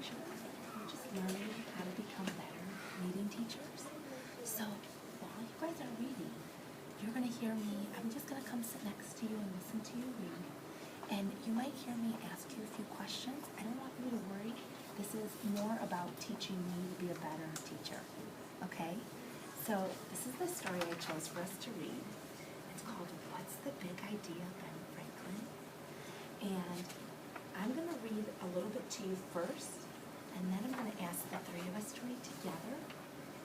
teachers. We're just learning how to become better reading teachers. So while you guys are reading, you're going to hear me. I'm just going to come sit next to you and listen to you read. And you might hear me ask you a few questions. I don't want you to worry. This is more about teaching me to be a better teacher. Okay? So this is the story I chose for us to read. It's called What's the Big Idea, Ben Franklin? And I'm going to read a little bit to you first, and then I'm going to ask the three of us to read together,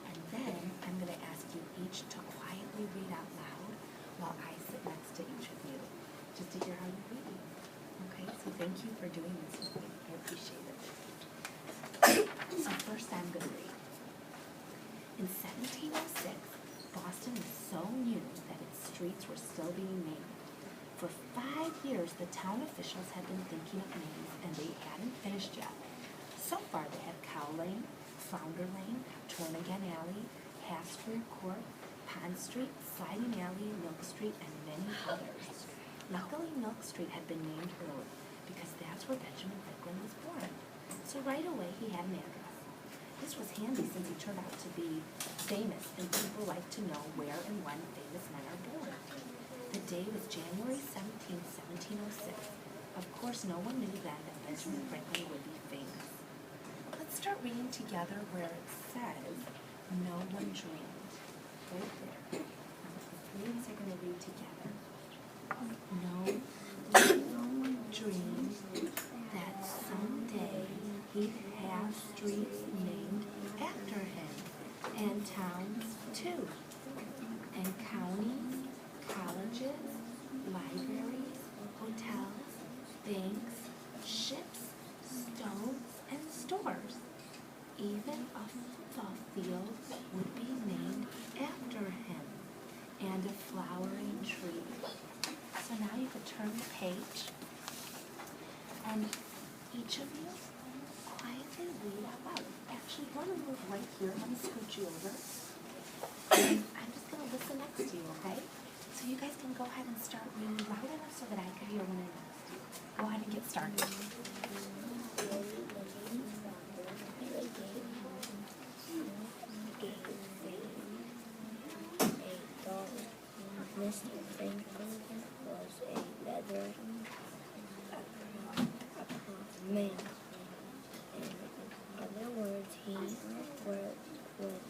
and then I'm going to ask you each to quietly read out loud while I sit next to each of you, just to hear how you're reading. Okay, so thank you for doing this with me. I appreciate it. So first I'm going to read. In 1706, Boston was so new that its streets were still being named. For 5 years, the town officials had been thinking of names, and they hadn't finished yet. So far, they had Cow Lane, Flounder Lane, Turnigan Alley, Hastreer Court, Pond Street, Sliding Alley, Milk Street, and many others. Luckily, Milk Street had been named early, because that's where Benjamin Franklin was born. So right away, he had an address. This was handy since he turned out to be famous, and people like to know where and when famous men are born. The day was January 17, 1706. Of course, no one knew then that Benjamin Franklin would be famous. Let's start reading together where it says, no one dreamed. Right there. The three of us are going to read together. No one dreamed that someday he'd have streets named after him, and towns too, and counties, colleges, libraries, hotels, banks, ships, stoves, and stores. Even a football field would be named after him, and a flowering tree. So now you could turn the page, and each of you quietly read out loud. Actually, you want to move right here. Let me scoot you over. And I'm just going to listen next to you, okay? So you guys can go ahead and start reading loud enough so that I can hear when I next to you. Go ahead and get started. Mr. Franklin was a leather man. In other words, he worked with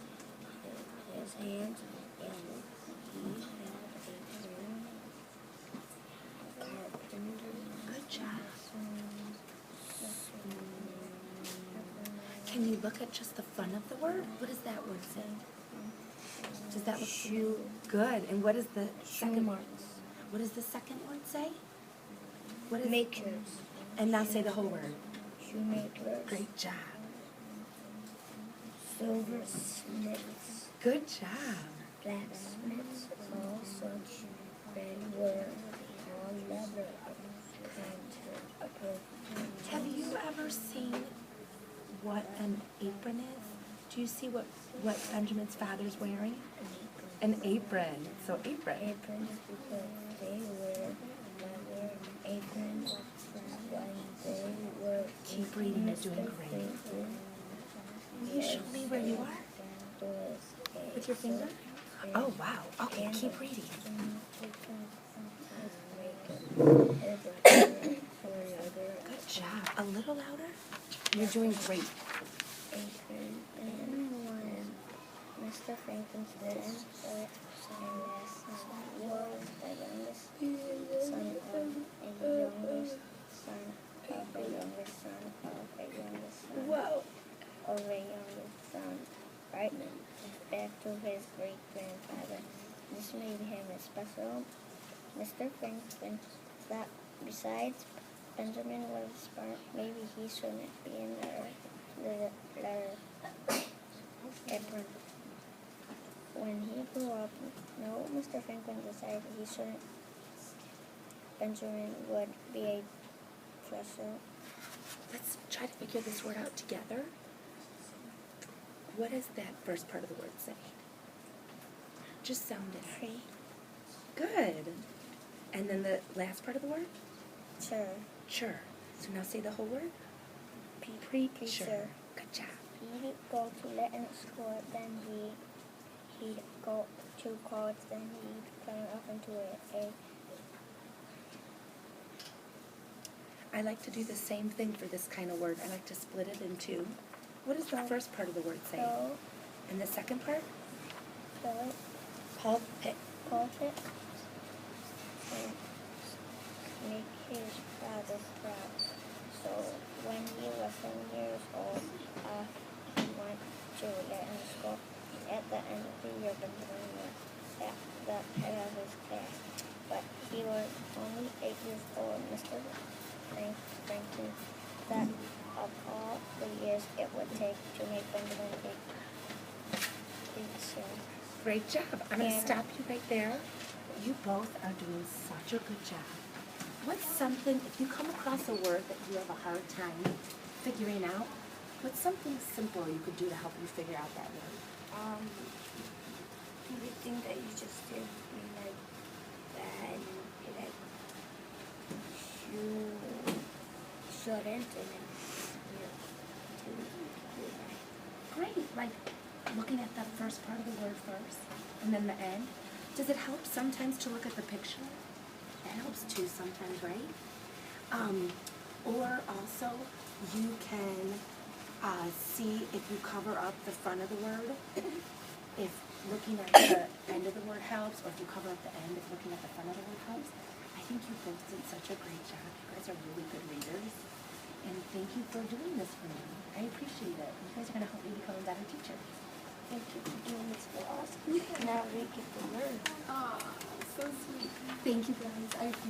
his hands, and he had a friend, a carpenter. Good job. Can you look at just the front of the word? What does that word say? Does that look Shoe. good? And what is the second word? Marks. What does the second word say? What is Makers. And now say the whole word. Shoemakers. Great job. Silversmiths. Good job. Blacksmiths. All such men were all leather contractors. Have you ever seen what an apron is? Do you see what Benjamin's father's wearing? An apron. So apron. Aprons, because they wear leather aprons when they were. Keep reading. You're doing great. Will you show me where you are? With your finger? Oh, wow. Okay, keep reading. Good job. A little louder? You're doing great. And when Mr. Franklin's parents was the youngest son of a youngest son of a youngest son of a youngest son Whoa. of a youngest son, right back to his great-grandfather. This made him a special. Mr. Franklin thought besides Benjamin was smart, maybe he shouldn't be in the letter apron. When he grew up, no, Mr. Franklin decided he shouldn't. Benjamin would be a dresser. Let's try to figure this word out together. What does that first part of the word say? Just sound it. Tree. Good. And then the last part of the word? Sure. Sure. So now say the whole word. Preacher. Good job. He'd go to Latin school, then he'd go to college, then he'd climb up into a I like to do the same thing for this kind of word. I like to split it in two. What does the first part of the word say? so And the second part? Philip Pulpit. pulpit and make his father proud. So when he was 7 years old, he went to Latin school. At the end of the year, Benjamin was at the head of his class. But he was only 8 years old. Mr. Franklin that of all the years it would take to make Benjamin a preacher. Great job. I'm going to And- stop you right there. You both are doing such a good job. What's something, if you come across a word that you have a hard time figuring out, what's something simple you could do to help you figure out that word? Everything that you just did, like that, and like you shouldn't, and then Great. Like looking at the first part of the word first and then the end. Does it help sometimes to look at the picture? It helps too sometimes, right? Or also you can see if you cover up the front of the word, if looking at the end of the word helps, or if you cover up the end, if looking at the front of the word helps. I think you both did such a great job. You guys are really good readers. And thank you for doing this for me. I appreciate it. You guys are going to help me become a better teacher. thank you for doing this for us. Now we get to learn. Oh, so sweet. Thank you guys. I appreciate it.